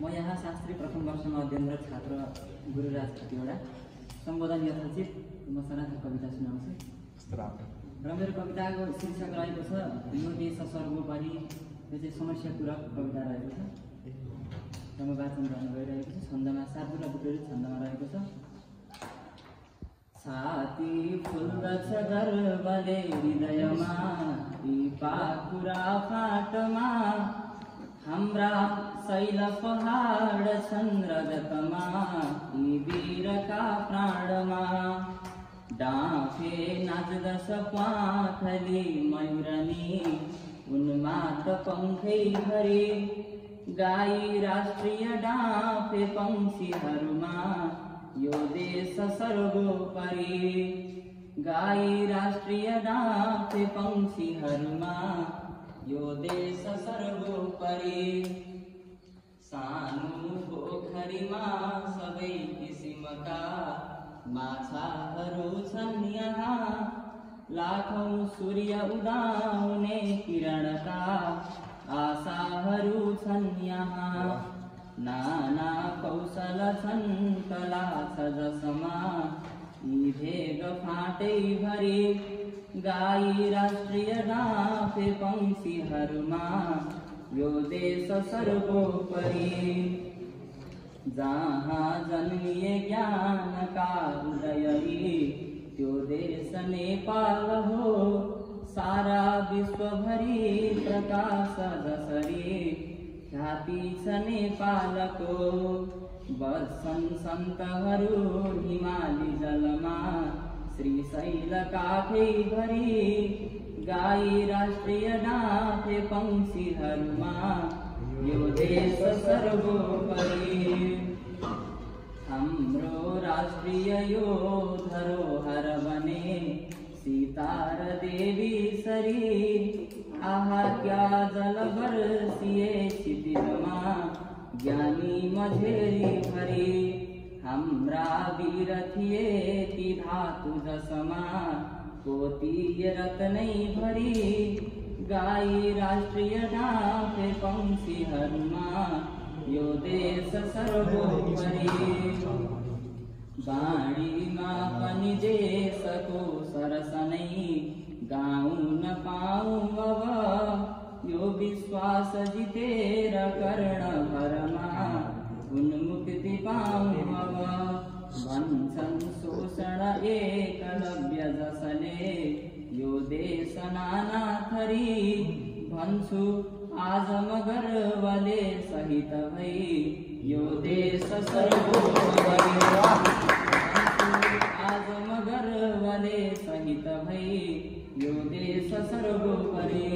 म यहाँ शास्त्री प्रथम वर्षमा अध्ययनरत छात्र गुरुराज खतिवडा सम्बोधन यथोचित म सनातन कविता सुनाउँछु र मेरो कविताको शीर्षक रहेको छ यो देश सर्वोपरि। यो चाहिँ समस्यापूरक कविता रहेको छ र म वाचन गर्न गइरहेको छु। छन्दमा सातुरा बुटोली छन्दमा रहेको छ। छाती फुल्दछ गर्वले हृदयमा यी पाखुरा फाटमा हाम्रा शैल पहाड छन् रगतमा यी वीरका प्राणमा डाँफे नाच्दछ प्वाथली मयुरनी उन्माद पंखै भरी गाई राष्ट्रिय डाँफे पंक्षीहरूमा यो देश सर्वोपरि। गाई राष्ट्रिय डाँफे पंक्षीहरूमा यो देश सर्वोपरि। सानो पोखरीमा सबै किसिमका माछाहरू छन् यहाँ लाखौं सूर्य उदाउने किरणका आशाहरू छन् यहाँ। नाना कौशल छन् कला छ जसमा यी भेग फाटै भरी गाई राष्ट्रिय डाँफे पंक्षीहरूमा यो देश सर्वोपरि। जहाँ जन्मिए ज्ञानका उदयी त्यो देश नेपाल हो। सारा विश्वभरि प्रकाश जसरी ख्याति छ नेपालको। बस्छन् सन्तहरू हिमाली जलमा श्रीशैल काखै भरी गाई राष्ट्रिय डाँफे पंक्षीहरूमा यो देश सर्वोपरि। हाम्रो राष्ट्रिय यो धरोहर बने सीता र देवी सरी। आहा क्या जल बरसिए क्षितिजमा ज्ञानी मझेरी भरी। हाम्रा वीर थिए ती धातु जसमा कोटी रत्नै भरी गाई राष्ट्रिय डाँफे पंक्षीहरूमा यो देश सर्वोपरि। बाणीमा पनि देशको सरसनै गाउन पाऊँ अब यो विश्वास जितेर कर्णभरमा उन्मुक्ति पाऊँ अब। भन्छन् शोषण एकलव्य जसले यो देश नाना थरी। भन्छु आज म गर्वले सहित भई यो देश सर्वोपरि। आज म गर्वले सहित भई यो देश सर्वोपरि।